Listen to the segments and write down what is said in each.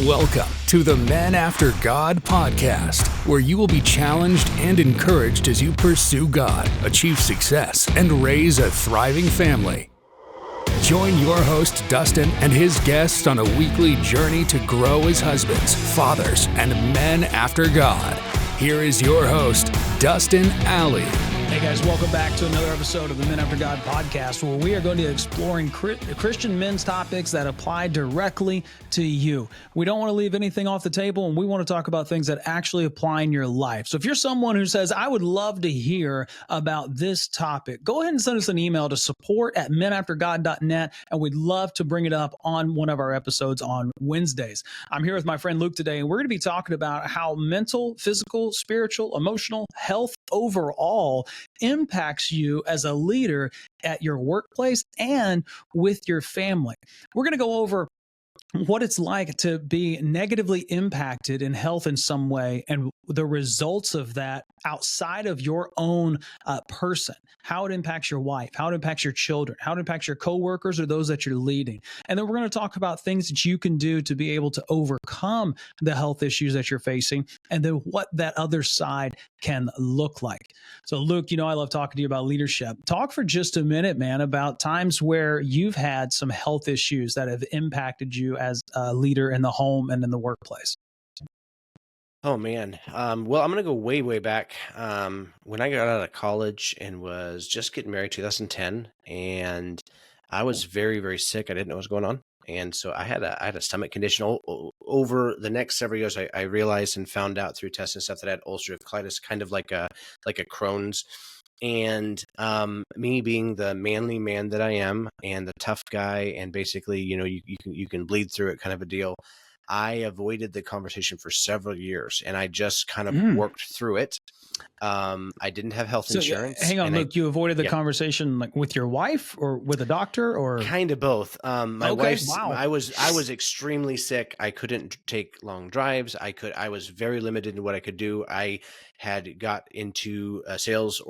Welcome to the Men After God podcast, where you will be challenged and encouraged as you pursue God, achieve success, and raise a thriving family. Join your host, Dustin, and his guests on a weekly journey to grow as husbands, fathers, and men after God. Here is your host, Dustin Alley. Hey guys, welcome back to another episode of the Men After God podcast, where we are going to be exploring Christian men's topics that apply directly to you. We don't want to leave anything off the table, and we want to talk about things that actually apply in your life. So if you're someone who says, I would love to hear about this topic, go ahead and send us an email to support@menaftergod.net, and we'd love to bring it up on one of our episodes on Wednesdays. I'm here with my friend Luke today, and we're going to be talking about how mental, physical, spiritual, emotional health overall impacts you as a leader at your workplace and with your family. We're going to go over what it's like to be negatively impacted in health in some way and the results of that outside of your own person, how it impacts your wife, how it impacts your children, how it impacts your coworkers or those that you're leading. And then we're going to talk about things that you can do to be able to overcome the health issues that you're facing, and then what that other side can look like. So Luke, I love talking to you about leadership. Talk for just a minute, man, about times where you've had some health issues that have impacted you as a leader in the home and in the workplace. Oh man. Well, I'm going to go way, way back. When I got out of college and was just getting married, 2010, and I was very, very sick. I didn't know what was going on. And so I had a stomach condition. Over the next several years, I realized and found out through tests and stuff that I had ulcerative colitis, kind of like a Crohn's. And me being the manly man that I am and the tough guy, and basically, you can bleed through it kind of a deal, I avoided the conversation for several years, and I just kind of worked through it. I didn't have health insurance. Hang on, Luke, you avoided the conversation like with your wife or with a doctor, or kind of both. My wife's, wow. I was extremely sick. I couldn't take long drives. I was very limited in what I could do. I had got into a sales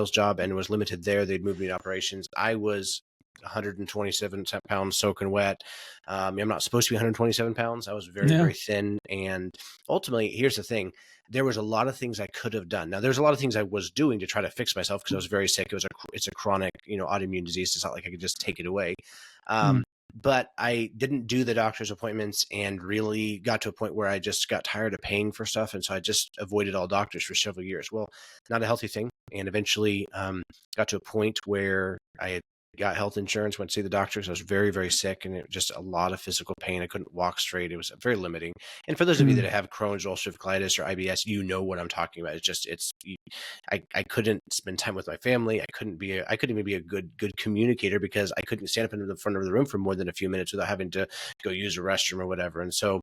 job and was limited there. They'd moved me to operations. I was 127 pounds soaking wet. I'm not supposed to be 127 pounds. I was very, very thin. And ultimately, here's the thing. There was a lot of things I could have done. Now, there's a lot of things I was doing to try to fix myself because I was very sick. It's a chronic, autoimmune disease. It's not like I could just take it away. But I didn't do the doctor's appointments and really got to a point where I just got tired of paying for stuff. And so I just avoided all doctors for several years. Well, not a healthy thing. And eventually got to a point where I had got health insurance, went to see the doctor because I was very, very sick, and it was just a lot of physical pain. I couldn't walk straight. It was very limiting. And for those of you that have Crohn's, ulcerative colitis, or IBS, you know what I'm talking about. I couldn't spend time with my family. I couldn't even be a good communicator because I couldn't stand up into the front of the room for more than a few minutes without having to go use a restroom or whatever. And so,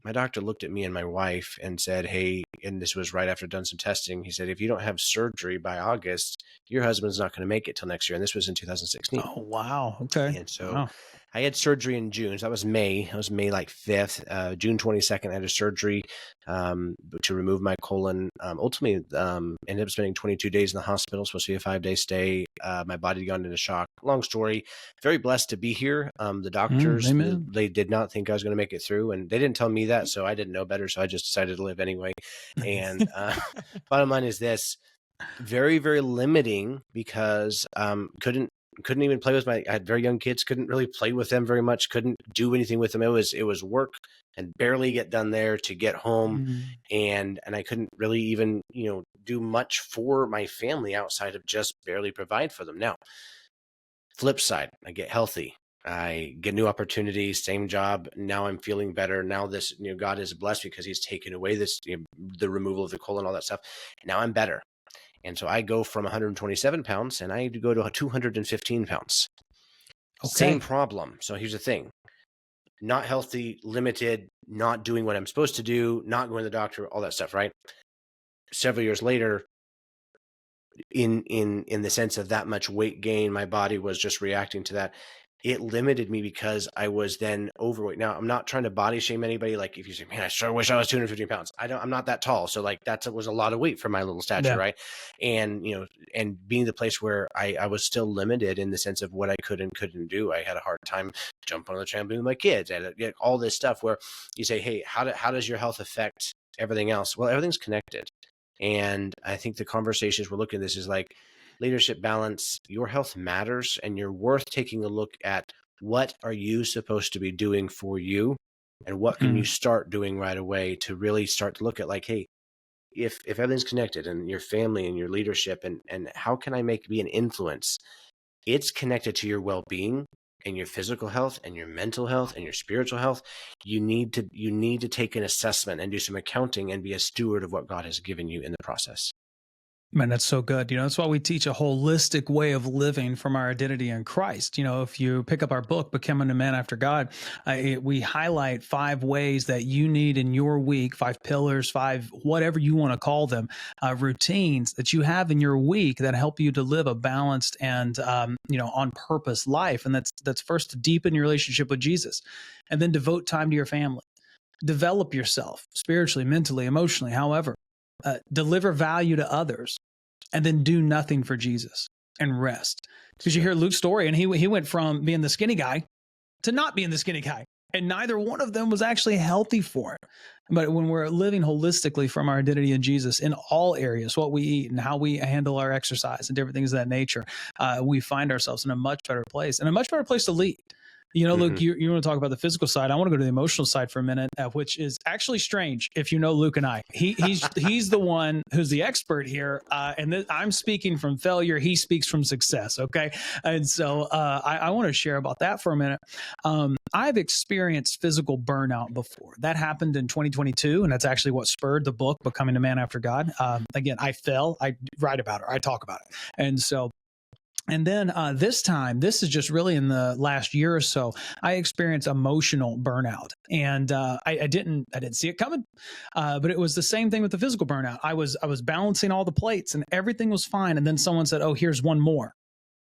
my doctor looked at me and my wife and said, hey, and this was right after I'd done some testing. He said, if you don't have surgery by August, your husband's not going to make it till next year. And this was in 2016. Oh, wow. Okay. And so I had surgery in June. So that was May. It was May like 5th. June 22nd, I had a surgery to remove my colon. Ultimately, ended up spending 22 days in the hospital. Supposed to be a 5-day stay. My body had gone into shock. Long story. Very blessed to be here. The doctors, they did not think I was going to make it through. And they didn't tell me that, so I didn't know better. So I just decided to live anyway. And bottom line is this. Very, very limiting because couldn't even play with I had very young kids, couldn't really play with them very much, couldn't do anything with them. It was work and barely get done there to get home. And I couldn't really even, do much for my family outside of just barely provide for them. Now, flip side, I get healthy. I get new opportunities, same job. Now I'm feeling better. Now this, God is blessed because he's taken away this, the removal of the colon, all that stuff. Now I'm better. And so I go from 127 pounds and I go to 215 pounds. Okay. Same problem. So here's the thing. Not healthy, limited, not doing what I'm supposed to do, not going to the doctor, all that stuff, right? Several years later, in the sense of that much weight gain, my body was just reacting to that. it limited me because I was then overweight. Now, I'm not trying to body shame anybody. Like if you say, man, I sure wish I was 250 pounds. I'm not that tall. So like was a lot of weight for my little stature. Yeah. Right. And, and being the place where I was still limited in the sense of what I could and couldn't do. I had a hard time jumping on the trampoline with my kids and all this stuff where you say, hey, how does your health affect everything else? Well, everything's connected. And I think the conversations we're looking at this is like, leadership balance, your health matters, and you're worth taking a look at what are you supposed to be doing for you and what can you start doing right away to really start to look at like, hey, if everything's connected and your family and your leadership and how can I be an influence? It's connected to your well-being and your physical health and your mental health and your spiritual health. You need to take an assessment and do some accounting and be a steward of what God has given you in the process. Man, that's so good. That's why we teach a holistic way of living from our identity in Christ. If you pick up our book, Becoming a Man After God, we highlight 5 ways that you need in your week, 5 pillars, 5, whatever you want to call them, routines that you have in your week that help you to live a balanced and, on purpose life. And that's first to deepen your relationship with Jesus, and then devote time to your family, develop yourself spiritually, mentally, emotionally, however. Deliver value to others, and then do nothing for Jesus and rest. Because you hear Luke's story, and he went from being the skinny guy to not being the skinny guy, and neither one of them was actually healthy for it. But when we're living holistically from our identity in Jesus in all areas, what we eat and how we handle our exercise and different things of that nature, we find ourselves in a much better place, and a much better place to lead. Luke, you want to talk about the physical side. I want to go to the emotional side for a minute, which is actually strange if you know Luke and I. He's the one who's the expert here, and I'm speaking from failure. He speaks from success, okay? And so I want to share about that for a minute. I've experienced physical burnout before. That happened in 2022, and that's actually what spurred the book, Becoming a Man After God. Again, I fell. I write about it. I talk about it. And so And then this is just really in the last year or so, I experienced emotional burnout, and I didn't see it coming, but it was the same thing with the physical burnout. I was balancing all the plates, and everything was fine, and then someone said, "Oh, here's one more."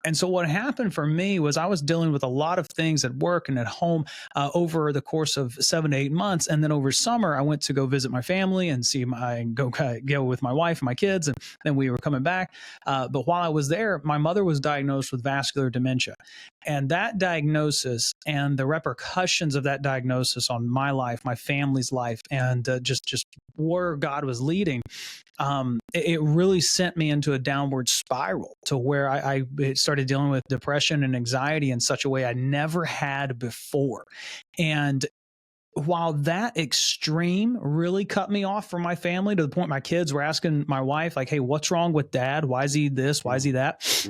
And so what happened for me was I was dealing with a lot of things at work and at home over the course of 7 to 8 months. And then over summer, I went to go visit my family and go with my wife and my kids. And then we were coming back. But while I was there, my mother was diagnosed with vascular dementia. And that diagnosis and the repercussions of that diagnosis on my life, my family's life, and just where God was leading, it really sent me into a downward spiral to where I started dealing with depression and anxiety in such a way I never had before. And while that extreme really cut me off from my family to the point my kids were asking my wife, like, "Hey, what's wrong with Dad? Why is he this? Why is he that?"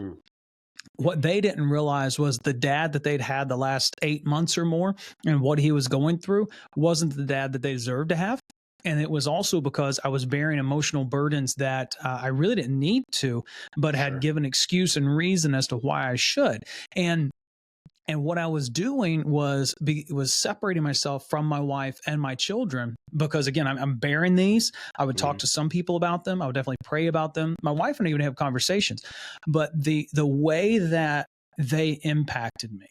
What they didn't realize was the dad that they'd had the last 8 months or more and what he was going through wasn't the dad that they deserved to have. And it was also because I was bearing emotional burdens that I really didn't need to, but had given excuse and reason as to why I should. And what I was doing was separating myself from my wife and my children because, again, I'm bearing these. I would talk to some people about them. I would definitely pray about them. My wife and I even have conversations. But the way that they impacted me,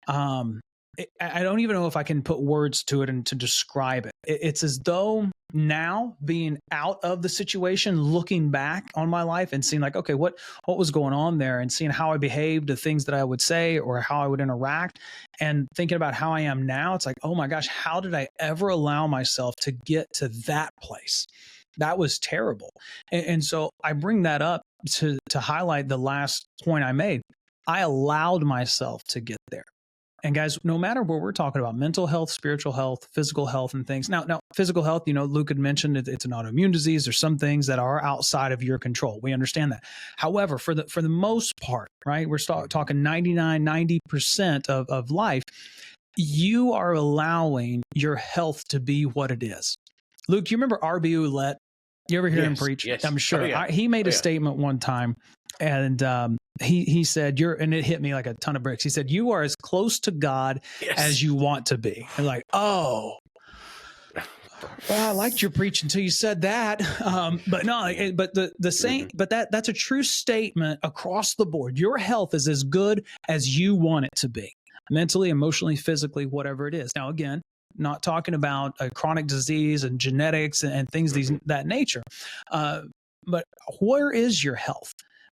I don't even know if I can put words to it and to describe it. It's as though now being out of the situation, looking back on my life and seeing like, okay, what was going on there, and seeing how I behaved, the things that I would say or how I would interact, and thinking about how I am now. It's like, oh my gosh, how did I ever allow myself to get to that place? That was terrible. And so I bring that up to highlight the last point I made. I allowed myself to get there. And guys, no matter what we're talking about, mental health, spiritual health, physical health, and things. Now, physical health, Luke had mentioned it's an autoimmune disease. There's some things that are outside of your control. We understand that. However, for the most part, right, we're talking 90% of life, you are allowing your health to be what it is. Luke, you remember R.B. Ouellette? You ever hear him preach? Yes. I'm sure. Oh, yeah. He made a statement one time, and he said, and it hit me like a ton of bricks. He said, "You are as close to God as you want to be." And like, oh, well, I liked your preach until you said that. But no, but the same, but that's a true statement across the board. Your health is as good as you want it to be. mentally, emotionally, physically, whatever it is. Now, again, not talking about a chronic disease and genetics and things that nature. But where is your health?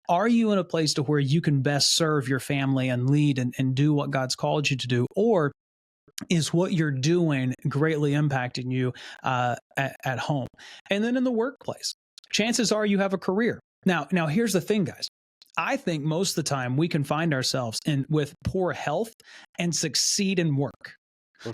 Are you in a place to where you can best serve your family and lead and do what God's called you to do? Or is what you're doing greatly impacting you at home? And then in the workplace, chances are you have a career. Now, here's the thing, guys. I think most of the time we can find ourselves with poor health and succeed in work.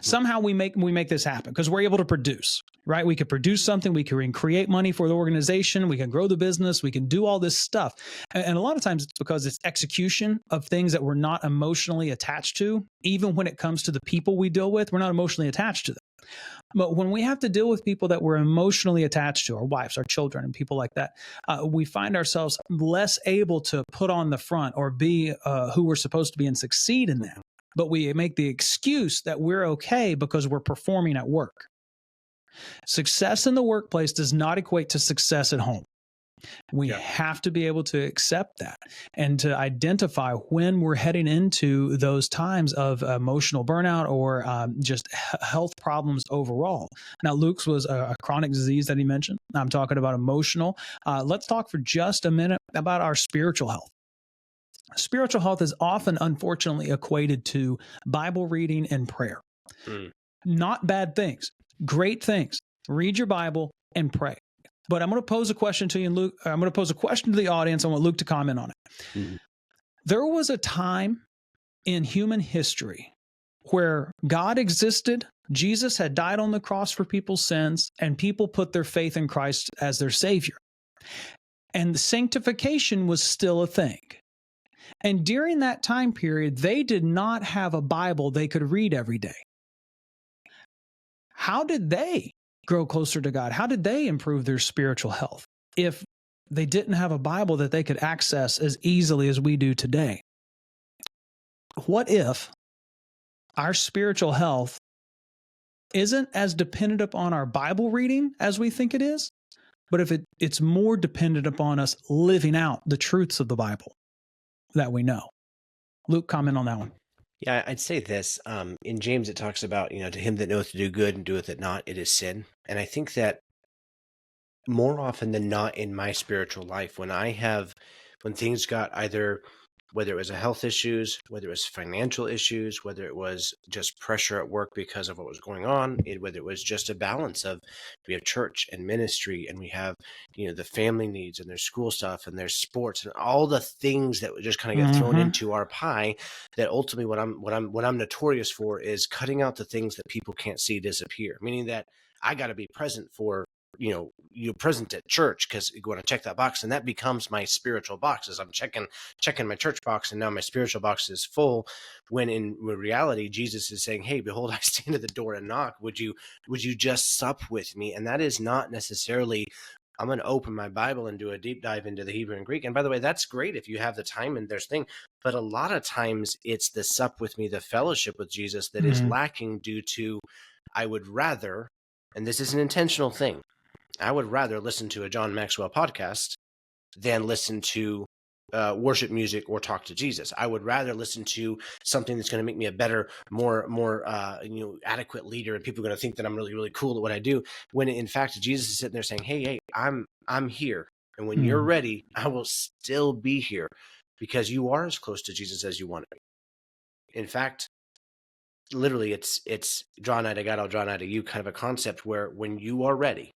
Somehow we make this happen because we're able to produce, right? We could produce something, we can create money for the organization, we can grow the business, we can do all this stuff. And a lot of times it's because it's execution of things that we're not emotionally attached to. Even when it comes to the people we deal with, we're not emotionally attached to them. But when we have to deal with people that we're emotionally attached to, our wives, our children, and people like that, we find ourselves less able to put on the front or be who we're supposed to be and succeed in that. But we make the excuse that we're okay because we're performing at work. Success in the workplace does not equate to success at home. We have to be able to accept that and to identify when we're heading into those times of emotional burnout or just health problems overall. Now, Luke's was a chronic disease that he mentioned. I'm talking about emotional. Let's talk for just a minute about our spiritual health. Spiritual health is often, unfortunately, equated to Bible reading and prayer. Not bad things, great things. Read your Bible and pray. But I'm going to pose a question to you, and Luke. I'm going to pose a question to the audience. I want Luke to comment on it. There was a time in human history where God existed, Jesus had died on the cross for people's sins, and people put their faith in Christ as their Savior. And the sanctification was still a thing. And during that time period, they did not have a Bible they could read every day. How did they grow closer to God? How did they improve their spiritual health if they didn't have a Bible that they could access as easily as we do today? What if our spiritual health isn't as dependent upon our Bible reading as we think it is, but if it's more dependent upon us living out the truths of the Bible that we know? Luke, comment on that one. Yeah, I'd say this. In James, it talks about, to him that knoweth to do good and doeth it not, it is sin. And I think that more often than not in my spiritual life, when things got either, whether it was a health issues, whether it was financial issues, whether it was just pressure at work because of what was going on, whether it was just a balance of, we have church and ministry and we have, the family needs and there's school stuff and there's sports and all the things that just kind of get thrown into our pie, that ultimately what I'm notorious for is cutting out the things that people can't see disappear, meaning that I got to be present for, you're present at church because you want to check that box, and that becomes my spiritual box as I'm checking my church box, and now my spiritual box is full, when in reality Jesus is saying, hey, behold, I stand at the door and knock. Would you just sup with me? And that is not necessarily, I'm going to open my Bible and do a deep dive into the Hebrew and Greek. And by the way, that's great if you have the time and there's thing, but a lot of times it's the sup with me, the fellowship with Jesus that is lacking due to, I would rather, and this is an intentional thing, I would rather listen to a John Maxwell podcast than listen to worship music or talk to Jesus. I would rather listen to something that's going to make me a better, more adequate leader, and people are going to think that I'm really, really cool at what I do. When in fact Jesus is sitting there saying, "Hey, I'm here, and when you're ready, I will still be here, because you are as close to Jesus as you want to be." In fact, literally, it's draw nigh to God, I'll draw nigh to you, kind of a concept where when you are ready.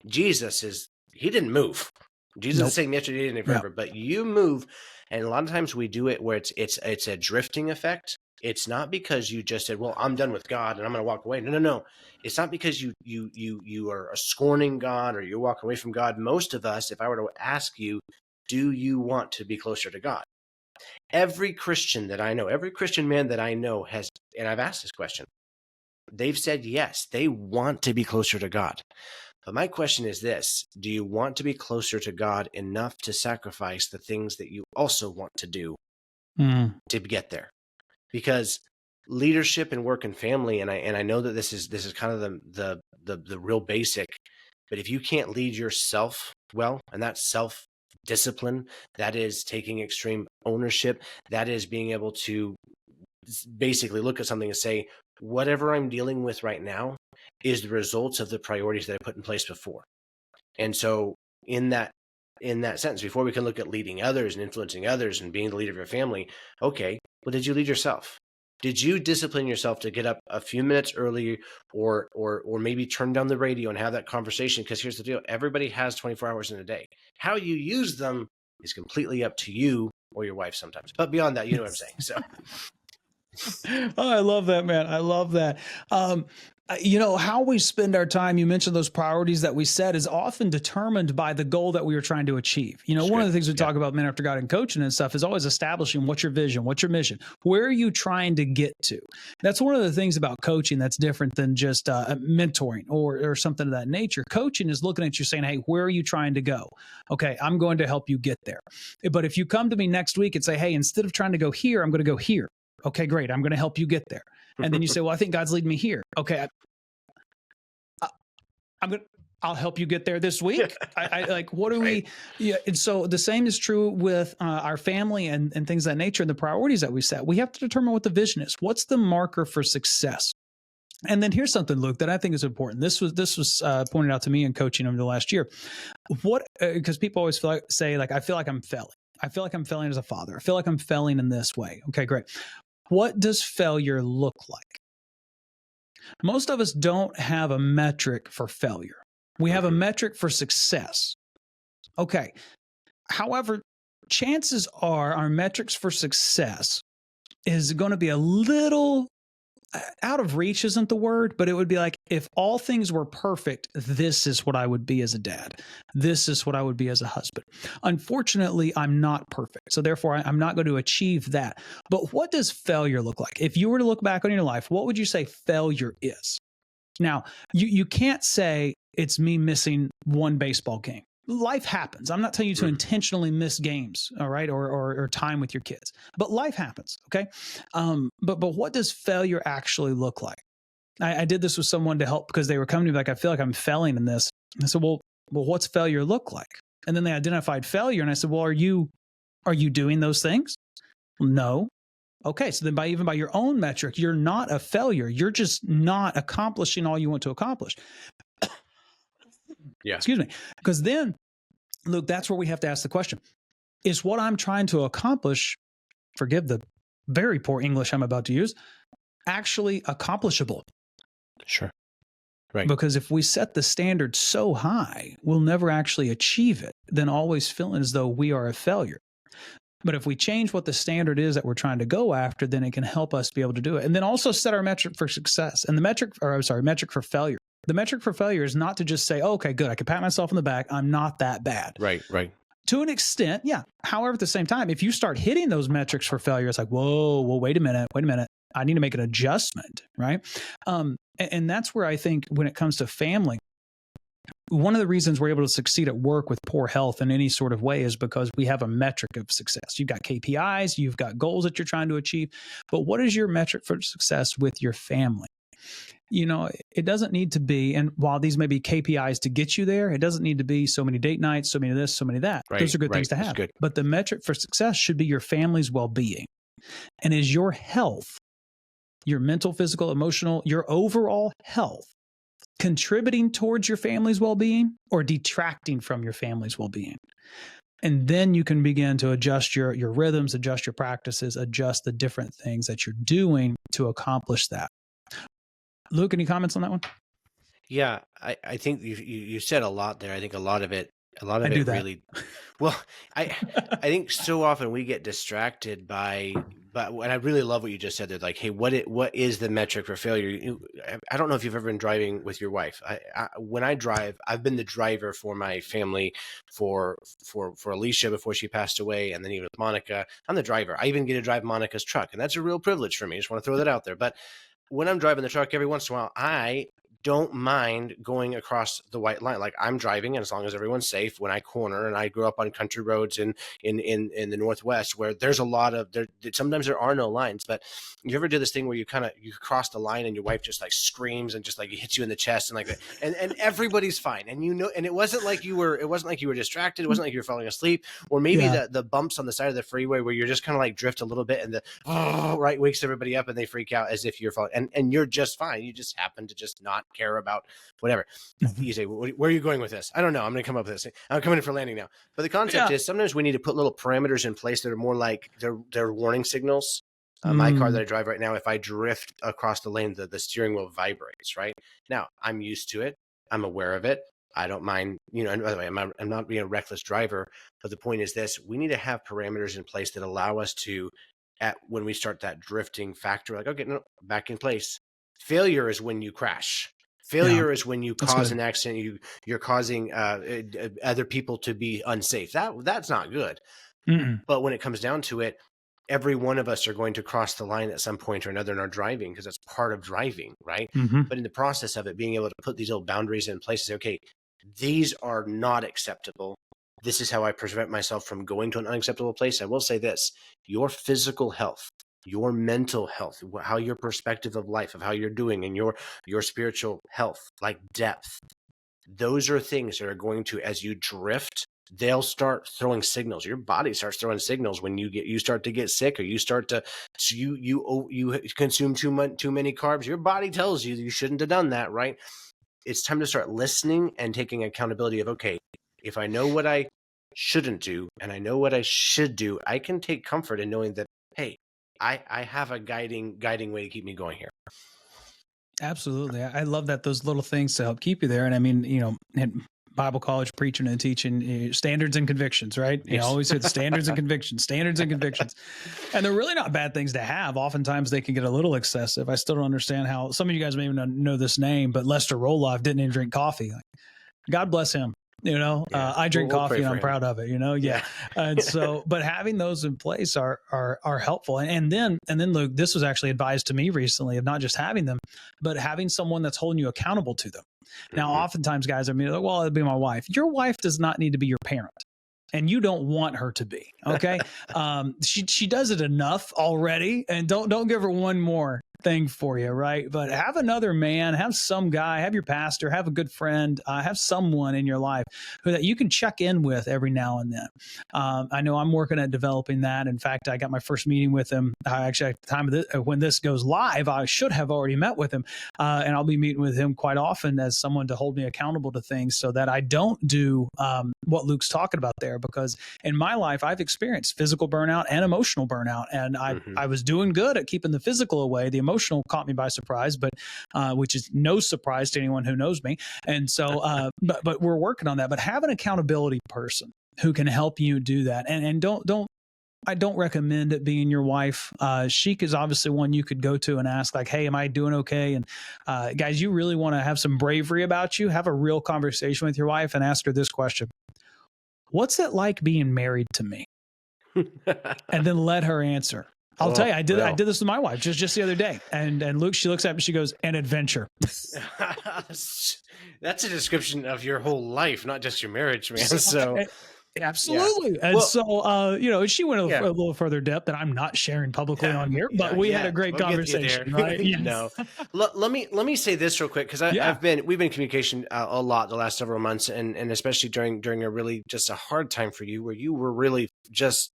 Jesus he didn't move. Jesus is saying yesterday and forever, but you move. And a lot of times we do it where it's a drifting effect. It's not because you just said, well, I'm done with God and I'm going to walk away. No. It's not because you are scorning God or you're walking away from God. Most of us, if I were to ask you, do you want to be closer to God? Every Christian that I know, every Christian man that I know has, and I've asked this question, they've said yes, they want to be closer to God. But my question is this: do you want to be closer to God enough to sacrifice the things that you also want to do to get there? Because leadership and work and family, and I know that this is kind of the real basic, but if you can't lead yourself well, and that's self-discipline, that is taking extreme ownership, that is being able to basically look at something and say, whatever I'm dealing with right now is the results of the priorities that I put in place before. And so in that sense, before we can look at leading others and influencing others and being the leader of your family, okay, well, did you lead yourself? Did you discipline yourself to get up a few minutes early, or maybe turn down the radio and have that conversation? Because here's the deal. Everybody has 24 hours in a day. How you use them is completely up to you or your wife sometimes. But beyond that, you know what I'm saying. So. Oh, I love that, man. I love that. How we spend our time, you mentioned those priorities that we set, is often determined by the goal that we are trying to achieve. One of the things we talk about Men After God and coaching and stuff is always establishing what's your vision, what's your mission, where are you trying to get to? That's one of the things about coaching that's different than just mentoring or something of that nature. Coaching is looking at you saying, hey, where are you trying to go? Okay, I'm going to help you get there. But if you come to me next week and say, hey, instead of trying to go here, I'm going to go here. Okay, great. I'm going to help you get there. And then you say, well, I think God's leading me here. Okay. I'll help you get there this week. I like, what do we, yeah. And so the same is true with our family and things of that nature and the priorities that we set. We have to determine what the vision is. What's the marker for success? And then here's something, Luke, that I think is important. This was pointed out to me in coaching over the last year. Because people always say, I feel like I'm failing. I feel like I'm failing as a father. I feel like I'm failing in this way. Okay, great. What does failure look like? Most of us don't have a metric for failure. We have a metric for success. Okay. However, chances are our metrics for success is going to be a little out of reach, isn't the word, but it would be like, if all things were perfect, this is what I would be as a dad. This is what I would be as a husband. Unfortunately, I'm not perfect. So therefore, I'm not going to achieve that. But what does failure look like? If you were to look back on your life, what would you say failure is? Now, you can't say it's me missing one baseball game. Life happens. I'm not telling you to intentionally miss games, all right, or time with your kids, but life happens, okay? But what does failure actually look like? I did this with someone to help because they were coming to me like, I feel like I'm failing in this. And I said, well, what's failure look like? And then they identified failure, and I said, well, are you doing those things? Well, no. Okay, so then by your own metric, you're not a failure. You're just not accomplishing all you want to accomplish. Yeah. Excuse me. Because then, Luke, that's where we have to ask the question. Is what I'm trying to accomplish, forgive the very poor English I'm about to use, actually accomplishable? Sure. Right. Because if we set the standard so high, we'll never actually achieve it, then always feeling as though we are a failure. But if we change what the standard is that we're trying to go after, then it can help us be able to do it. And then also set our metric for success and metric for failure. The metric for failure is not to just say, oh, okay, good, I can pat myself on the back. I'm not that bad. Right. To an extent, yeah. However, at the same time, if you start hitting those metrics for failure, it's like, whoa, wait a minute. I need to make an adjustment, right? And that's where I think when it comes to family, one of the reasons we're able to succeed at work with poor health in any sort of way is because we have a metric of success. You've got KPIs, you've got goals that you're trying to achieve, but what is your metric for success with your family? It doesn't need to be, and while these may be KPIs to get you there, it doesn't need to be so many date nights, so many of this, so many of that. Right, those are good things to have. But the metric for success should be your family's well-being. And is your health, your mental, physical, emotional, your overall health, contributing towards your family's well-being or detracting from your family's well-being? And then you can begin to adjust your rhythms, adjust your practices, adjust the different things that you're doing to accomplish that. Luke, any comments on that one? Yeah, I think you said a lot there. I think a lot of it really, well, I think so often we get distracted and I really love what you just said there. Like, hey, what is the metric for failure? I don't know if you've ever been driving with your wife. When I drive, I've been the driver for my family, for Alicia before she passed away, and then even with Monica. I'm the driver. I even get to drive Monica's truck, and that's a real privilege for me. I just want to throw that out there. But when I'm driving the truck, every once in a while, I don't mind going across the white line. Like I'm driving, and as long as everyone's safe, when I corner, and I grew up on country roads in the Northwest where there's a lot of sometimes there are no lines, but you ever do this thing where you cross the line and your wife just like screams and just like hits you in the chest and like that, and everybody's fine, and and it wasn't like you were distracted, it wasn't like you were falling asleep, or maybe the bumps on the side of the freeway where you're just kind of like drift a little bit and the right wakes everybody up and they freak out as if you're falling, and you're just fine. You just happen to just not care about whatever. You say, where are you going with this? I don't know. I'm going to come up with this. I'm coming in for landing now. But the concept is sometimes we need to put little parameters in place that are more like they're warning signals. My car that I drive right now, if I drift across the lane, the steering wheel vibrates, right? Now, I'm used to it. I'm aware of it. I don't mind, and by the way, I'm not being a reckless driver, but the point is this: we need to have parameters in place that allow us to, when we start that drifting factor, like, okay, no, back in place. Failure is when you crash. Failure is when you cause an accident. You're causing other people to be unsafe. That's not good. But when it comes down to it, every one of us are going to cross the line at some point or another in our driving, because that's part of driving, right? But in the process of it, being able to put these little boundaries in place, say, okay, these are not acceptable. This is how I prevent myself from going to an unacceptable place. I will say this: your physical health, your mental health, how your perspective of life, of how you're doing, and your spiritual health, like depth, those are things that are going to, as you drift, they'll start throwing signals. Your body starts throwing signals when you start to get sick, or you start to you consume too many carbs. Your body tells you shouldn't have done that, right? It's time to start listening and taking accountability of, okay, if I know what I shouldn't do and I know what I should do, I can take comfort in knowing that, hey, I have a guiding way to keep me going here. Absolutely. I love that, those little things to help keep you there. And I mean, in Bible college, preaching and teaching, standards and convictions, right? Yes. You always hit standards and convictions, standards and convictions. And they're really not bad things to have. Oftentimes they can get a little excessive. I still don't understand how some of you guys may even know this name, but Lester Roloff didn't even drink coffee. God bless him. I drink coffee and I'm proud of it, Yeah. And so, but having those in place are helpful. And then Luke, this was actually advised to me recently, of not just having them, but having someone that's holding you accountable to them. Now, oftentimes guys are like, well, it'd be my wife. Your wife does not need to be your parent. And you don't want her to be, okay? She does it enough already, and don't give her one more thing for you, right? But have another man, have some guy, have your pastor, have a good friend, have someone in your life who that you can check in with every now and then. I know I'm working at developing that. In fact, I got my first meeting with him. Actually, at the time of this, when this goes live, I should have already met with him, and I'll be meeting with him quite often as someone to hold me accountable to things, so that I don't do what Luke's talking about there. Because in my life, I've experienced physical burnout and emotional burnout, and I was doing good at keeping the physical away. The emotional caught me by surprise, but which is no surprise to anyone who knows me. And so, but we're working on that. But have an accountability person who can help you do that, and I don't recommend it being your wife. She is obviously one you could go to and ask, like, hey, am I doing okay? And guys, you really want to have some bravery about you, have a real conversation with your wife and ask her this question: what's it like being married to me? And then let her answer. I'll tell you, I did this with my wife just the other day. And Luke, she looks at me, she goes, an adventure. That's a description of your whole life, not just your marriage, man. So absolutely. Yeah. And so, she went a little further depth that I'm not sharing publicly on here, but we had a great conversation, right? No, let me say this real quick, because we've been in communication a lot the last several months, and especially during a really just a hard time for you, where you were really just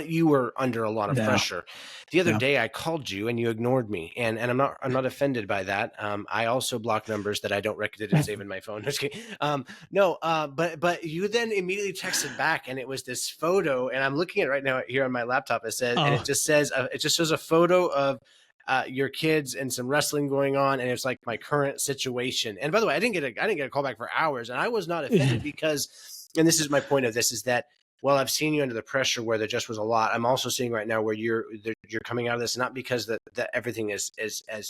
you were under a lot of pressure. The other day I called you and you ignored me, and I'm not offended by that. I also block numbers that I don't recognize and save in my phone. But you then immediately texted back, and it was this photo, and I'm looking at it right now here on my laptop. It says, and it just shows a photo of your kids and some wrestling going on, and it's like my current situation. And by the way, I didn't get a call back for hours, and I was not offended because, and this is my point of this, is that, well, I've seen you under the pressure where there just was a lot. I'm also seeing right now where you're coming out of this, not because that everything has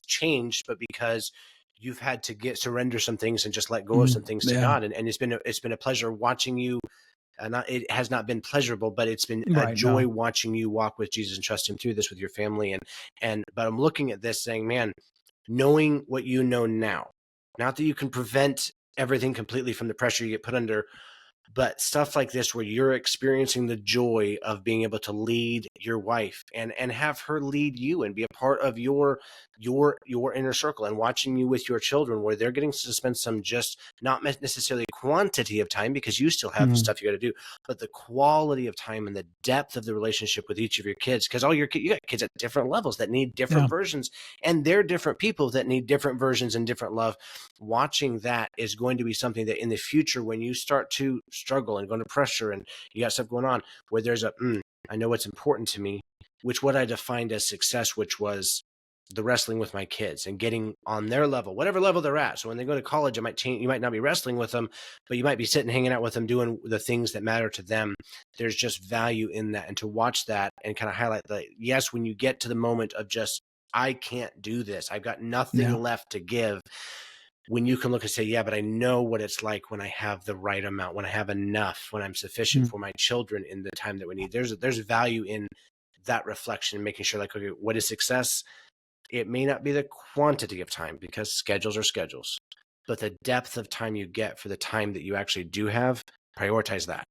changed, but because you've had to surrender some things and just let go of some things to God. And it's been a pleasure watching you. It has not been pleasurable, but it's been a joy watching you walk with Jesus and trust Him through this with your family. But I'm looking at this saying, man, knowing what you know now, Not that you can prevent everything completely from the pressure you get put under, but stuff like this where you're experiencing the joy of being able to lead your wife and have her lead you and be a part of your inner circle, and watching you with your children where they're getting to spend some, just not necessarily quantity of time, because you still have stuff you got to do, but the quality of time and the depth of the relationship with each of your kids, because you got kids at different levels that need different versions, and they're different people that need different versions and different love. Watching that is going to be something that in the future, when you start to struggle and go under pressure and you got stuff going on, where there's I know what's important to me, which what I defined as success, which was the wrestling with my kids and getting on their level, whatever level they're at. So when they go to college, it might change. You might not be wrestling with them, but you might be sitting, hanging out with them, doing the things that matter to them. There's just value in that. And to watch that and kind of highlight that, yes, when you get to the moment of just, I can't do this, I've got nothing left to give. When you can look and say, yeah, but I know what it's like when I have the right amount, when I have enough, when I'm sufficient for my children in the time that we need. There's value in that reflection, making sure, like, okay, what is success? It may not be the quantity of time, because schedules are schedules, but the depth of time you get for the time that you actually do have. Prioritize that.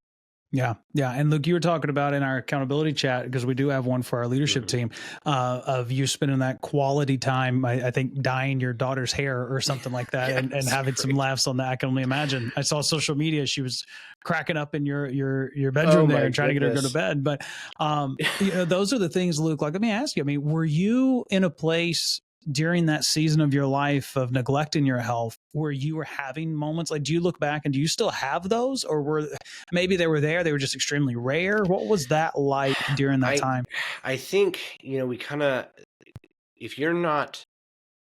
Yeah. Yeah. And Luke, you were talking about in our accountability chat, because we do have one for our leadership team, of you spending that quality time, I think dyeing your daughter's hair or something like that, and having some laughs on that. I can only imagine. I saw social media. She was cracking up in your bedroom there and trying to get her to go to bed. But, those are the things, Luke, like, let me ask you, I mean, were you in a place during that season of your life of neglecting your health where you were having moments, like, do you look back and do you still have those, or maybe they were there, they were just extremely rare? What was that like during that time? I think, we kind of, if you're not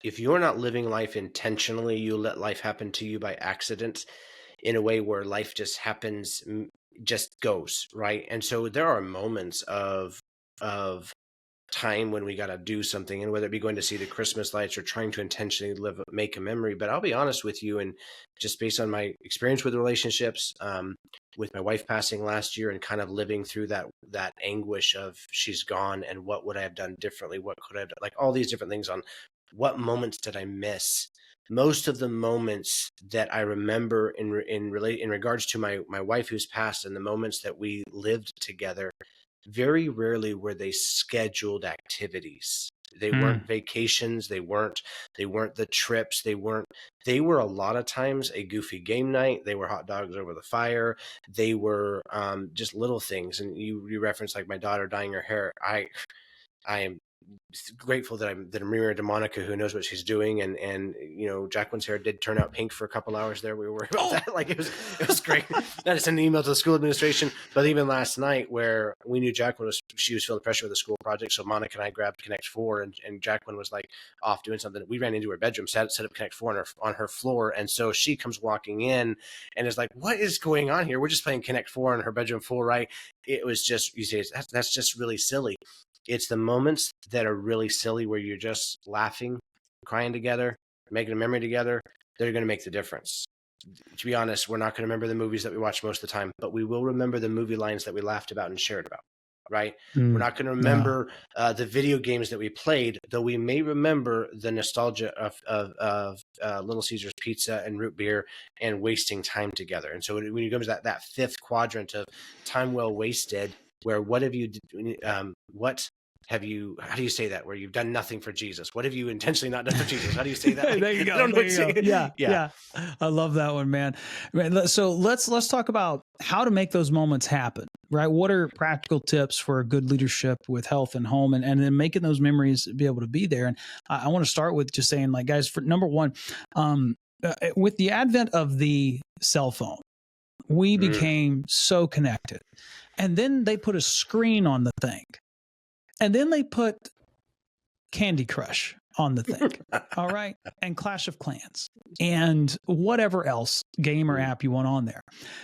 living life intentionally, you let life happen to you by accident, in a way where life just happens, just goes, right? And so there are moments of time when we got to do something, and whether it be going to see the Christmas lights or trying to intentionally make a memory. But I'll be honest with you, and just based on my experience with relationships, with my wife passing last year and kind of living through that anguish of she's gone, and what would I have done differently? What could I have done? Like, all these different things on what moments did I miss? Most of the moments that I remember in regards to my wife who's passed, and the moments that we lived together, very rarely were they scheduled activities. They weren't vacations. They weren't the trips. They were a lot of times a goofy game night. They were hot dogs over the fire. They were just little things. And you referenced, like, my daughter dyeing her hair. I am grateful that I'm remarried to Monica, who knows what she's doing, and Jacqueline's hair did turn out pink for a couple hours there. We were worried about that. Like, it was great. I had to send an email to the school administration. But even last night, where we knew Jacqueline was feeling pressure with the school project, so Monica and I grabbed Connect 4, and Jacqueline was like off doing something. We ran into her bedroom, set up Connect 4 on her floor, and so she comes walking in and is like, "What is going on here? We're just playing Connect 4 on her bedroom floor, right?" It was just, you say, that's just really silly. It's the moments that are really silly, where you're just laughing, crying together, making a memory together, that are going to make the difference. To be honest, we're not going to remember the movies that we watch most of the time, but we will remember the movie lines that we laughed about and shared about, right? We're not going to remember the video games that we played, though we may remember the nostalgia of Little Caesars pizza and root beer and wasting time together. And so when you go to that fifth quadrant of time well wasted, where how do you say that? Where you've done nothing for Jesus? What have you intentionally not done for Jesus? How do you say that? There you go. Yeah. I love that one, man. So let's talk about how to make those moments happen, right? What are practical tips for good leadership with health and home, and then making those memories be able to be there? And I want to start with just saying, like, guys, for number one, with the advent of the cell phone, we became so connected. And then they put a screen on the thing. And then they put Candy Crush on the thing. All right. And Clash of Clans and whatever else game or app you want on there.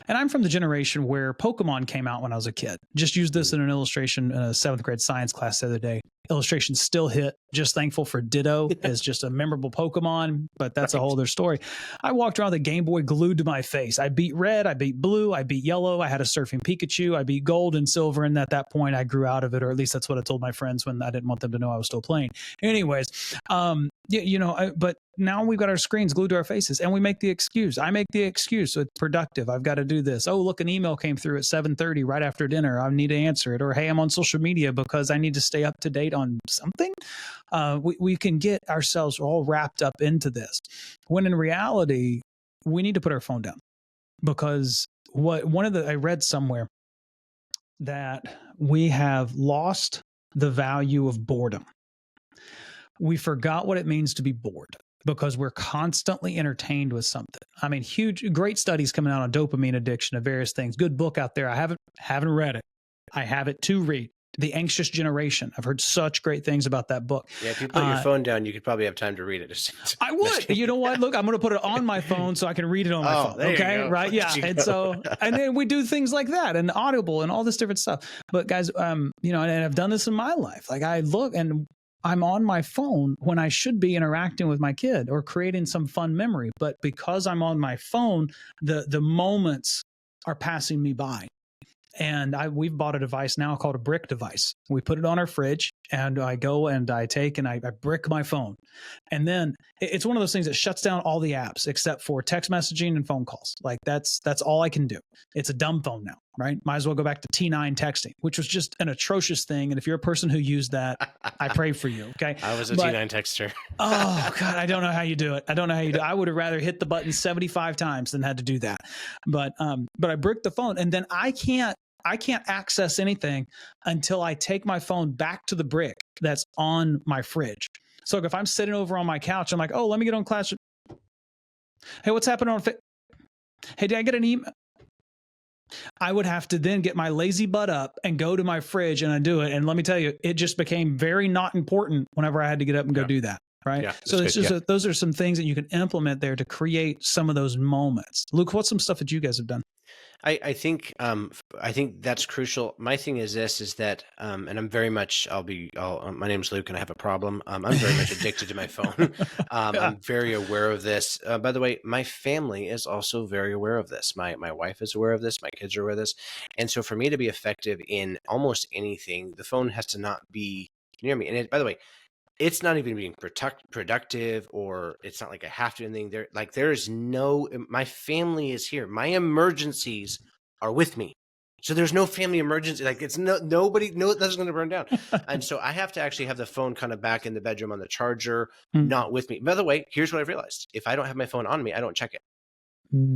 And I'm from the generation where Pokemon came out when I was a kid. Just used this in an illustration in a 7th grade science class the other day. Illustration still hit. Just thankful for Ditto as just a memorable Pokemon, but that's a whole other story. I walked around with a Game Boy glued to my face. I beat red, I beat blue, I beat yellow, I had a surfing Pikachu, I beat gold and silver, and at that point I grew out of it, or at least that's what I told my friends when I didn't want them to know I was still playing. Anyways, but now we've got our screens glued to our faces, and we make the excuse. I make the excuse. So it's productive. I've got to do this. Oh, look, an email came through at 7:30 right after dinner. I need to answer it. Or, hey, I'm on social media because I need to stay up to date on something. We can get ourselves all wrapped up into this, when in reality, we need to put our phone down. Because I read somewhere that we have lost the value of boredom. We forgot what it means to be bored, because we're constantly entertained with something. I mean, great studies coming out on dopamine addiction of various things. Good book out there. I haven't read it. I have it to read. The Anxious Generation. I've heard such great things about that book. Yeah, if you put your phone down, you could probably have time to read it. I would. You know what? Look, I'm going to put it on my phone so I can read it on my phone. Okay, right? Yeah. And then we do things like that, and Audible, and all this different stuff. But guys, and I've done this in my life. Like, I look and I'm on my phone when I should be interacting with my kid or creating some fun memory. But because I'm on my phone, the moments are passing me by. And we've bought a device now called a brick device. We put it on our fridge, and I go and I take and I brick my phone. And then it's one of those things that shuts down all the apps except for text messaging and phone calls. Like, that's all I can do. It's a dumb phone now, right? Might as well go back to T9 texting, which was just an atrocious thing. And if you're a person who used that, I pray for you. Okay. I was a T9 texter. Oh God, I don't know how you do it. I would have rather hit the button 75 times than had to do that. But I bricked the phone, and then I can't access anything until I take my phone back to the brick that's on my fridge. So if I'm sitting over on my couch, I'm like, oh, let me get on Clash. Hey, what's happening on Hey, did I get an email? I would have to then get my lazy butt up and go to my fridge, and I do it. And let me tell you, it just became very not important whenever I had to get up and go do that. Right. Yeah, so it's just those are some things that you can implement there to create some of those moments. Luke, what's some stuff that you guys have done? I think that's crucial. My thing is that, and I'm very much, my name's Luke and I have a problem. I'm very much addicted to my phone. I'm very aware of this. By the way, my family is also very aware of this. My wife is aware of this. My kids are aware of this. And so for me to be effective in almost anything, the phone has to not be near me. And by the way, it's not even being productive, or it's not like I have to do anything. There's no, my family is here. My emergencies are with me. So there's no family emergency. Like, it's nobody, that's going to burn down. And so I have to actually have the phone kind of back in the bedroom on the charger, not with me. By the way, here's what I've realized. If I don't have my phone on me, I don't check it.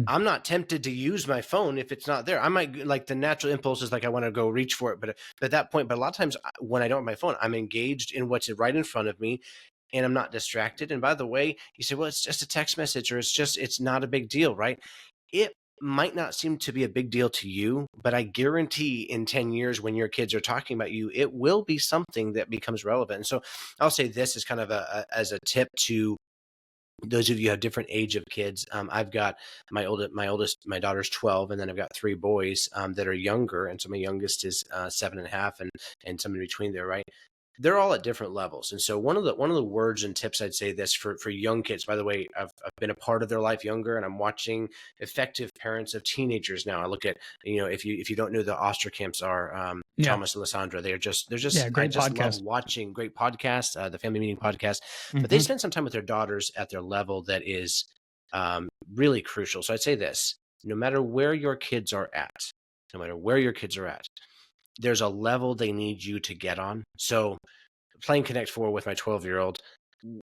I'm not tempted to use my phone if it's not there. I might, like, the natural impulse is like, I want to go reach for it. But at that point, but a lot of times when I don't have my phone, I'm engaged in what's right in front of me, and I'm not distracted. And by the way, you say, well, it's just a text message, or it's not a big deal, right? It might not seem to be a big deal to you, but I guarantee in 10 years when your kids are talking about you, it will be something that becomes relevant. And so I'll say this as kind of as a tip to those of you who have different age of kids. I've got my daughter's 12, and then I've got 3 boys that are younger. And so my youngest is 7.5, and some in between there, right? They're all at different levels. And so one of the words and tips I'd say this for young kids, by the way, I've been a part of their life younger, and I'm watching effective parents of teenagers now. I look at, if you don't know who the Osterkamps are, Thomas and Lysandra, they're just great podcast. Love watching great podcast, the Family Meeting podcast, but they spend some time with their daughters at their level that is really crucial. So I'd say this: no matter where your kids are at, there's a level they need you to get on. So playing Connect 4 with my 12-year-old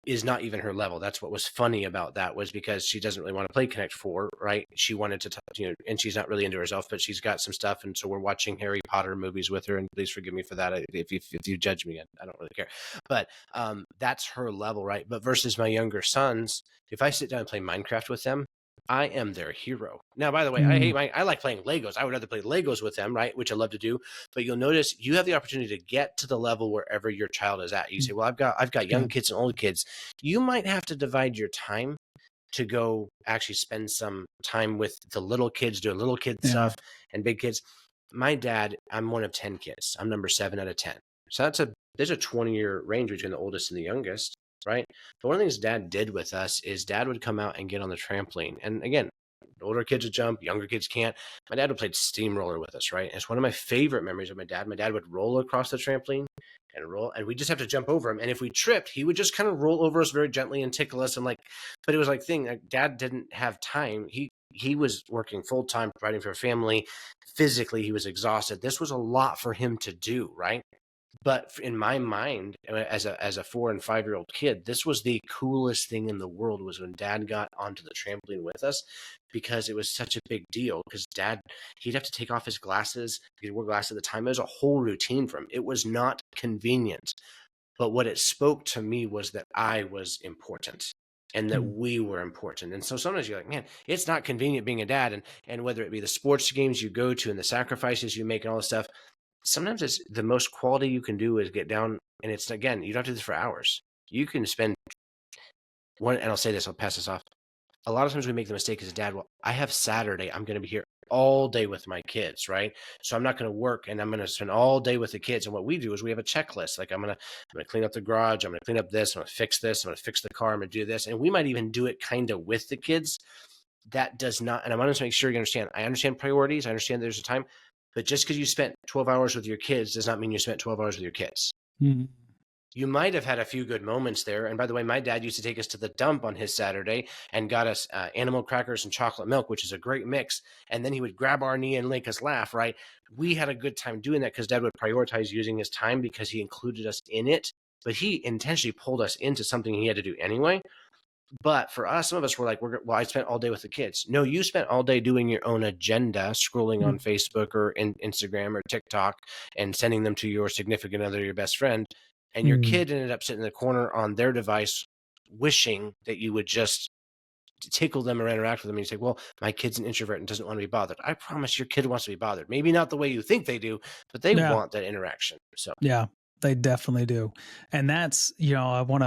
is not even her level. That's what was funny about that, was because she doesn't really want to play Connect 4, right? She wanted to, and she's not really into herself, but she's got some stuff. And so we're watching Harry Potter movies with her, and please forgive me for that. If you judge me, I don't really care. But that's her level, right? But versus my younger sons, if I sit down and play Minecraft with them, I am their hero. Now, by the way, I like playing Legos. I would rather play Legos with them, right? Which I love to do. But you'll notice you have the opportunity to get to the level wherever your child is at. You say, well, I've got young kids and old kids. You might have to divide your time to go actually spend some time with the little kids, doing little kid stuff, and big kids. My dad, I'm one of 10 kids. I'm number 7 out of 10. So there's a 20-year range between the oldest and the youngest. Right. But one of the things Dad did with us is Dad would come out and get on the trampoline. And again, Older kids would jump, younger kids can't. My dad would play steamroller with us, right? And it's one of my favorite memories of my dad. My dad would roll across the trampoline and roll, and we just have to jump over him. And if we tripped, he would just kind of roll over us very gently and tickle us. And like, but it was like Dad didn't have time. He was working full time, providing for a family. Physically, he was exhausted. This was a lot for him to do, right? But in my mind, as a 4 and 5 year old kid, this was the coolest thing in the world, was when Dad got onto the trampoline with us, because it was such a big deal. Because Dad, he'd have to take off his glasses. He wore glasses at the time. It was a whole routine for him. It was not convenient. But what it spoke to me was that I was important and that we were important. And so sometimes you're like, man, it's not convenient being a dad. And whether it be the sports games you go to and the sacrifices you make and all this stuff, sometimes it's the most quality you can do is get down. And it's, again, you don't have to do this for hours. You can spend one, and I'll say this, I'll pass this off. A lot of times we make the mistake as a dad, well, I have Saturday, I'm going to be here all day with my kids, right? So I'm not going to work, and I'm going to spend all day with the kids. And what we do is we have a checklist. Like, I'm going to clean up the garage. I'm going to clean up this. I'm going to fix this. I'm going to fix the car. I'm going to do this. And we might even do it kind of with the kids. That does not, and I want to make sure you understand, I understand priorities. I understand there's a time, but just because you spent 12 hours with your kids does not mean you spent 12 hours with your kids. Mm-hmm. You might have had a few good moments there. And by the way, my dad used to take us to the dump on his Saturday and got us animal crackers and chocolate milk, which is a great mix. And then he would grab our knee and make us laugh, right? We had a good time doing that because Dad would prioritize using his time because he included us in it. But he intentionally pulled us into something he had to do anyway. But for us, some of us were like, well, I spent all day with the kids. No, you spent all day doing your own agenda, scrolling on Facebook or Instagram or TikTok and sending them to your significant other, your best friend. And your kid ended up sitting in the corner on their device, wishing that you would just tickle them or interact with them. And you say, well, my kid's an introvert and doesn't want to be bothered. I promise your kid wants to be bothered. Maybe not the way you think they do, but they want that interaction. So yeah, they definitely do. And that's, I want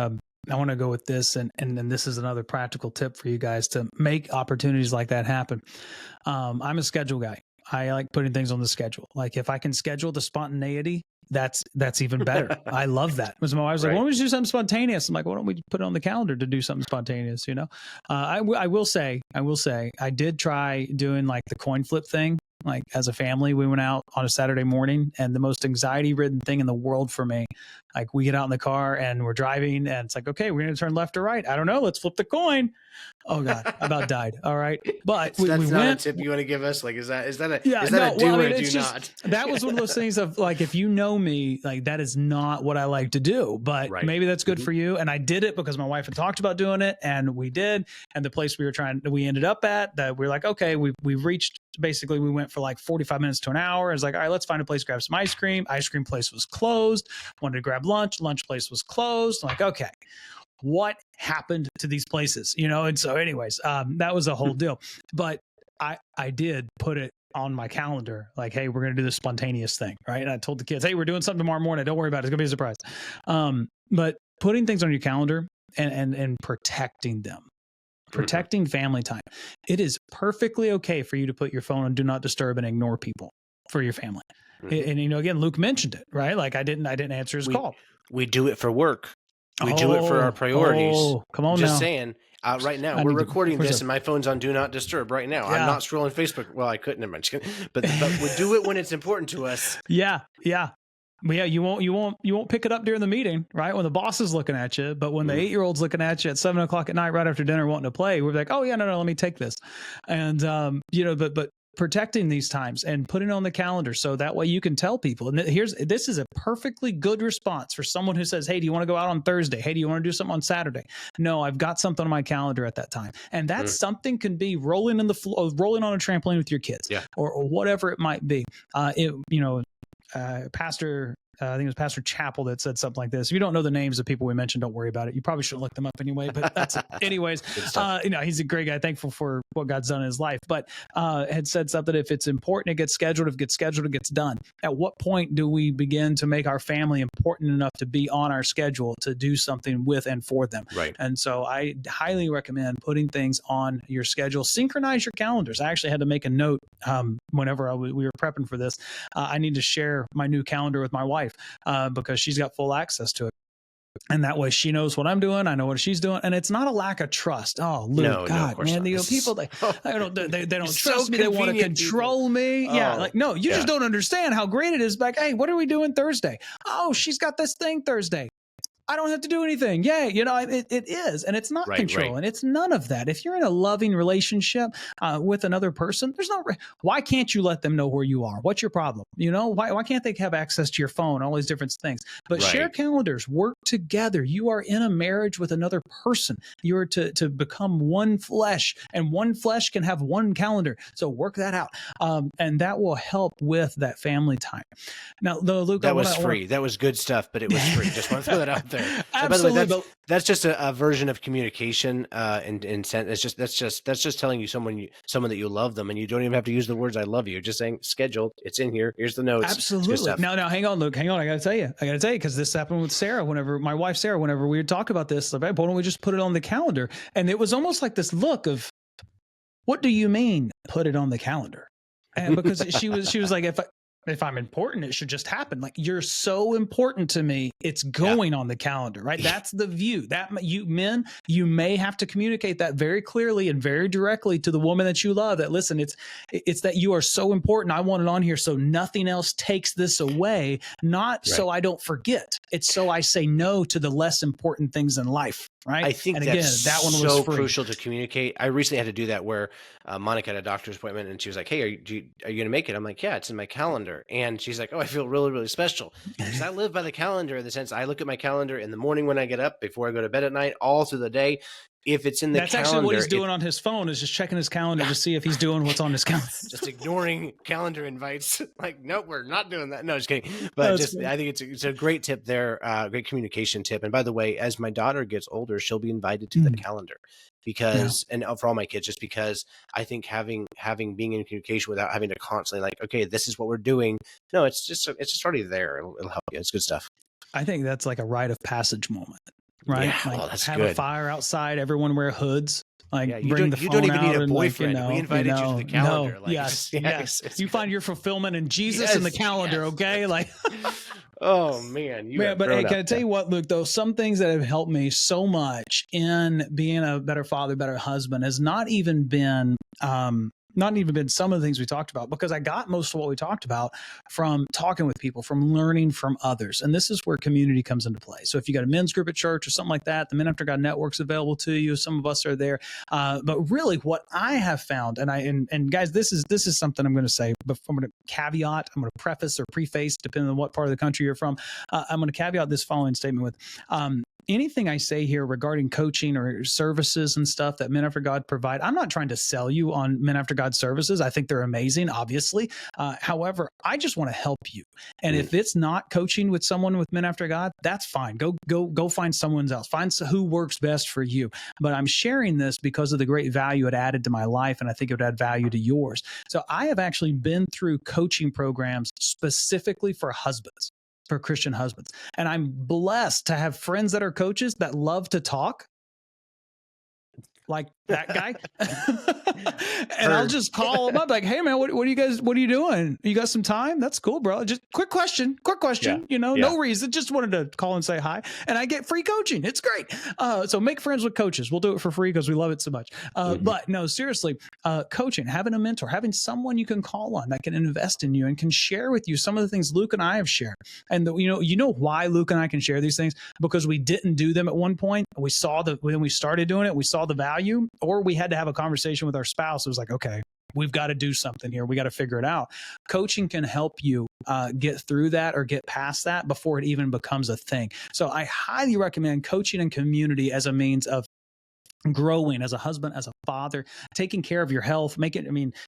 to go with this. And then this is another practical tip for you guys to make opportunities like that happen. I'm a schedule guy. I like putting things on the schedule. Like if I can schedule the spontaneity, that's even better. I love that. Because my wife was like, why don't we do something spontaneous? I'm like, why don't we put it on the calendar to do something spontaneous? I will say, I did try doing like the coin flip thing. Like as a family, we went out on a Saturday morning, and the most anxiety ridden thing in the world for me, like we get out in the car and we're driving and it's like, okay, we're going to turn left or right. I don't know. Let's flip the coin. Oh God, I about died. All right. But we not went. A tip you want to give us? Like, is that a do or do not? That was one of those things of like, if you know me, like that is not what I like to do, but maybe that's good for you. And I did it because my wife had talked about doing it, and we did. And the place we ended up at, that we're like, okay, we reached, basically we went for like 45 minutes to an hour. It's like, all right, let's find a place, grab some ice cream. Ice cream place was closed. Wanted to grab lunch. Lunch place was closed. I'm like, okay, what happened to these places? And so anyways, that was a whole deal. But I did put it on my calendar, like, hey, we're going to do this spontaneous thing, right? And I told the kids, hey, we're doing something tomorrow morning. Don't worry about it. It's going to be a surprise. But putting things on your calendar and protecting them. Protecting family time. It is perfectly okay for you to put your phone on do not disturb and ignore people for your family. And again, Luke mentioned it, right? Like I didn't answer his call. We do it for work. We do it for our priorities. Come on, just now. saying. Right now, we're recording this, and my phone's on do not disturb right now. Yeah. I'm not scrolling Facebook. Well, I couldn't. But we do it when it's important to us. Yeah. But yeah, you won't pick it up during the meeting, right? When the boss is looking at you, but when the 8-year-old's looking at you at 7:00 at night, right after dinner, wanting to play, we're like, oh yeah, no, let me take this. And, but protecting these times and putting it on the calendar. So that way you can tell people, and this is a perfectly good response for someone who says, hey, do you want to go out on Thursday? Hey, do you want to do something on Saturday? No, I've got something on my calendar at that time. And that something can be rolling on a trampoline with your kids, or whatever it might be. Pastor, I think it was Pastor Chappell that said something like this. If you don't know the names of people we mentioned, don't worry about it. You probably shouldn't look them up anyway, but that's it. Anyways, he's a great guy. Thankful for what God's done in his life, but had said something, if it's important, it gets scheduled. If it gets scheduled, it gets done. At what point do we begin to make our family important enough to be on our schedule to do something with and for them? Right. And so I highly recommend putting things on your schedule. Synchronize your calendars. I actually had to make a note whenever we were prepping for this. I need to share my new calendar with my wife because she's got full access to it. And that way she knows what I'm doing. I know what she's doing. And it's not a lack of trust. Oh, Luke, No, God, of course man, not. you know, people, they don't trust so me. They want to control me. Yeah. Oh, Like, no, you yeah. just don't understand how great it is. Like, hey, what are we doing Thursday? Oh, she's got this thing Thursday. I don't have to do anything. Yay. You know, it is. And it's not control. Right. And it's none of that. If you're in a loving relationship with another person, there's no, why can't you let them know where you are? What's your problem? You know, why can't they have access to your phone, all these different things? But share calendars, work together. You are in a marriage with another person. You are to become one flesh, and one flesh can have one calendar. So work that out. And that will help with that family time. Now, though, Luke, that was free. That was good stuff, but it was free. Just want to throw that out there. Absolutely. By the way, that's just a version of communication. That's just telling you someone that you love them, and you don't even have to use the words "I love you." Just saying scheduled. It's in here. Here's the notes. Absolutely. Now, hang on, Luke. Hang on. I got to tell you, because this happened with Sarah. Whenever my wife Sarah, whenever we would talk about this, like, why don't we just put it on the calendar? And it was almost like this look of, "What do you mean, put it on the calendar?" And because she was like, if I'm important, it should just happen. Like, you're so important to me, it's going on the calendar, right? That's the view. That men, you may have to communicate that very clearly and very directly to the woman that you love. That, listen, it's that you are so important. I want it on here so nothing else takes this away. Not so I don't forget. It's so I say no to the less important things in life. Right. I think that's that one was so crucial to communicate. I recently had to do that where Monica had a doctor's appointment and she was like, "Hey, are you going to make it?" I'm like, "Yeah, it's in my calendar." And she's like, "Oh, I feel really, really special." Because I live by the calendar in the sense I look at my calendar in the morning when I get up, before I go to bed at night, all through the day. If it's in the calendar, that's actually what he's doing on his phone, is just checking his calendar to see if he's doing what's on his calendar. Just ignoring calendar invites. Like, nope, we're not doing that. No, just kidding. But I think it's a great tip there, great communication tip. And by the way, as my daughter gets older, she'll be invited to the calendar and for all my kids, just because I think being in communication without having to constantly like, okay, this is what we're doing. No, it's just already there. It'll help you. It's good stuff. I think that's like a rite of passage moment. Right? Yeah, like, that's have good. a fire outside. Everyone wear hoods. Like, you don't even need a boyfriend. We invited you to the calendar. No, like, yes. You find your fulfillment in Jesus in the calendar. Okay. Like, oh man. But hey, can I tell you what, Luke, though, some things that have helped me so much in being a better father, better husband has not even been some of the things we talked about, because I got most of what we talked about from talking with people, from learning from others. And this is where community comes into play. So if you got a men's group at church or something like that, the Men After God Network's available to you. Some of us are there. But really what I have found, and guys, this is something I'm going to say, but I'm going to caveat, I'm going to preface or preface, depending on what part of the country you're from. I'm going to caveat this following statement with, anything I say here regarding coaching or services and stuff that Men After God provide, I'm not trying to sell you on Men After God services. I think they're amazing, obviously. However, I just want to help you. And if it's not coaching with someone with Men After God, that's fine. Go find someone else. Find who works best for you. But I'm sharing this because of the great value it added to my life, and I think it would add value to yours. So I have actually been through coaching programs specifically for husbands, for Christian husbands. And I'm blessed to have friends that are coaches that love to talk, like that guy. And I'll just call him up like, "Hey man, what are you doing? You got some time? That's cool, bro. Just quick question, no reason. Just wanted to call and say hi." And I get free coaching. It's great. So make friends with coaches. We'll do it for free because we love it so much. But no, seriously, coaching, having a mentor, having someone you can call on that can invest in you and can share with you some of the things Luke and I have shared. And you know why Luke and I can share these things? Because we didn't do them at one point. We saw when we started doing it, we saw the value, or we had to have a conversation with our spouse. It was like, okay, we've got to do something here. We got to figure it out. Coaching can help you get through that or get past that before it even becomes a thing. So I highly recommend coaching and community as a means of growing as a husband, as a father, taking care of your health,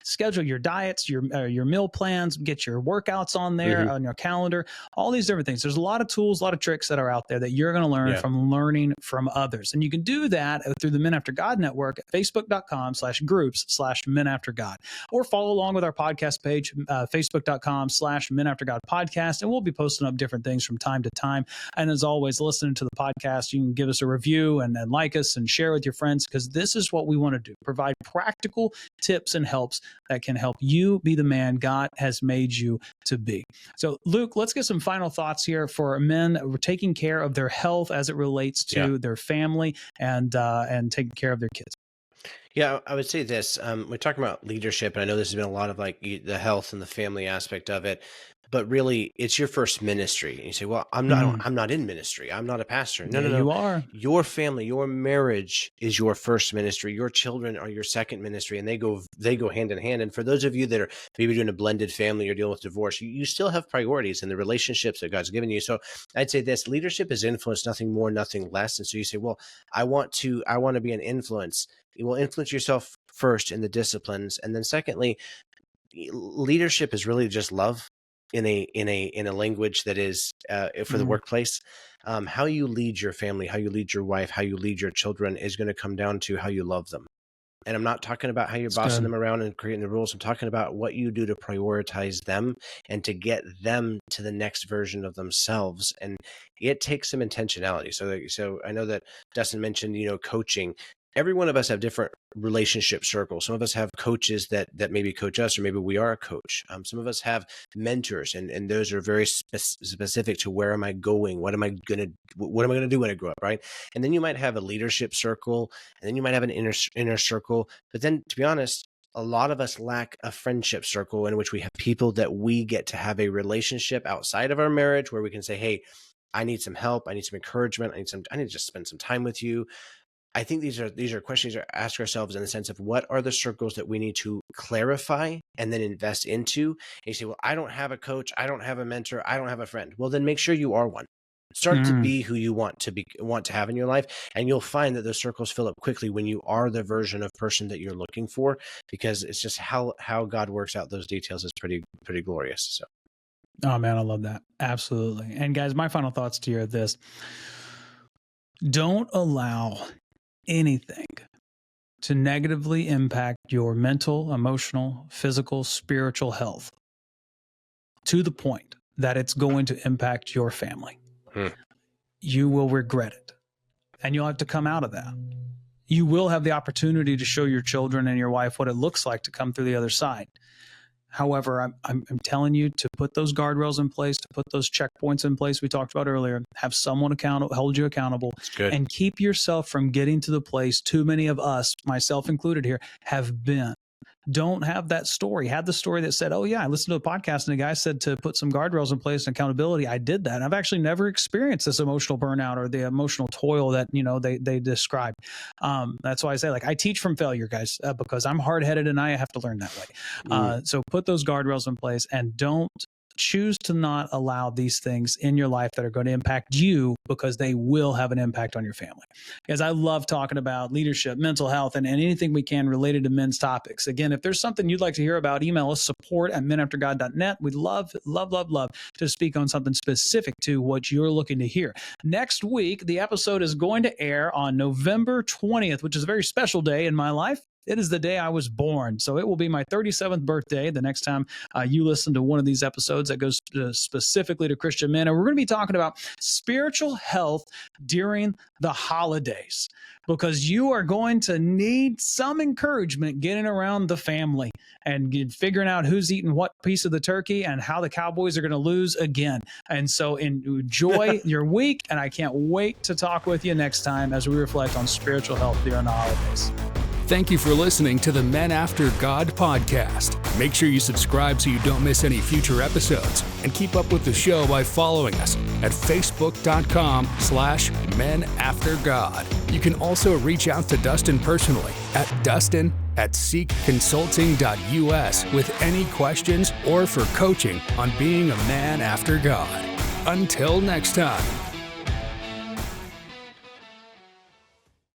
schedule your diets, your meal plans, get your workouts on there on your calendar, all these different things. There's a lot of tools, a lot of tricks that are out there that you're going to learn from learning from others. And you can do that through the Men After God Network at facebook.com/groups/Men After God, or follow along with our podcast page, facebook.com/Men After God podcast. And we'll be posting up different things from time to time. And as always, listening to the podcast, you can give us a review and like us and share with your friends friends, because this is what we want to do. Provide practical tips and helps that can help you be the man God has made you to be. So Luke, let's get some final thoughts here for men taking care of their health as it relates to their family and taking care of their kids. Yeah, I would say this. We're talking about leadership, and I know this has been a lot of like the health and the family aspect of it, but really, it's your first ministry. And you say, "Well, I'm not in ministry. I'm not a pastor." No, You are. Your family, your marriage is your first ministry. Your children are your second ministry, and they go hand in hand. And for those of you that are maybe doing a blended family or dealing with divorce, you still have priorities in the relationships that God's given you. So I'd say this: leadership is influence, nothing more, nothing less. And so you say, "Well, I want to be an influence." You will influence yourself first in the disciplines, and then secondly, leadership is really just love in a language that is for the workplace. How you lead your family, how you lead your wife, how you lead your children is going to come down to how you love them. And I'm not talking about how you're bossing them around and creating the rules. I'm talking about what you do to prioritize them and to get them to the next version of themselves. And it takes some intentionality. So I know that Dustin mentioned, coaching. Every one of us have different relationship circles. Some of us have coaches that maybe coach us, or maybe we are a coach. Some of us have mentors, and those are very specific to where am I going? What am I gonna do when I grow up, right? And then you might have a leadership circle, and then you might have an inner circle. But then, to be honest, a lot of us lack a friendship circle in which we have people that we get to have a relationship outside of our marriage, where we can say, "Hey, I need some help. I need some encouragement. I need to just spend some time with you." I think these are questions to ask ourselves in the sense of what are the circles that we need to clarify and then invest into. And you say, "Well, I don't have a coach, I don't have a mentor, I don't have a friend." Well, then make sure you are one. Start to be who you want to have in your life, and you'll find that those circles fill up quickly when you are the version of person that you're looking for, because it's just how God works out those details is pretty glorious. So, oh man, I love that. Absolutely. And guys, my final thoughts to you are this: don't allow anything to negatively impact your mental, emotional, physical, spiritual health to the point that it's going to impact your family. You will regret it, and you'll have to come out of that. You will have the opportunity to show your children and your wife what it looks like to come through the other side. However, I'm telling you to put those guardrails in place, to put those checkpoints in place we talked about earlier, have someone hold you accountable, and keep yourself from getting to the place too many of us, myself included here, have been. Don't have that story. Have the story that said, "Oh yeah, I listened to a podcast and the guy said to put some guardrails in place and accountability. I did that. And I've actually never experienced this emotional burnout or the emotional toil that, they describe." That's why I say, I teach from failure, guys, because I'm hard-headed and I have to learn that way. So put those guardrails in place and don't choose to not allow these things in your life that are going to impact you, because they will have an impact on your family. Because I love talking about leadership, mental health, and anything we can related to men's topics. Again, if there's something you'd like to hear about, email us support@menaftergod.net. We'd love to speak on something specific to what you're looking to hear. Next week, the episode is going to air on November 20th, which is a very special day in my life. It is the day I was born. So it will be my 37th birthday the next time you listen to one of these episodes that goes specifically to Christian men. And we're going to be talking about spiritual health during the holidays, because you are going to need some encouragement getting around the family and figuring out who's eating what piece of the turkey and how the Cowboys are going to lose again. And so enjoy your week. And I can't wait to talk with you next time as we reflect on spiritual health during the holidays. Thank you for listening to the Men After God podcast. Make sure you subscribe so you don't miss any future episodes, and keep up with the show by following us at facebook.com/menaftergod. You can also reach out to Dustin personally at dustin@seekconsulting.us with any questions or for coaching on being a man after God. Until next time.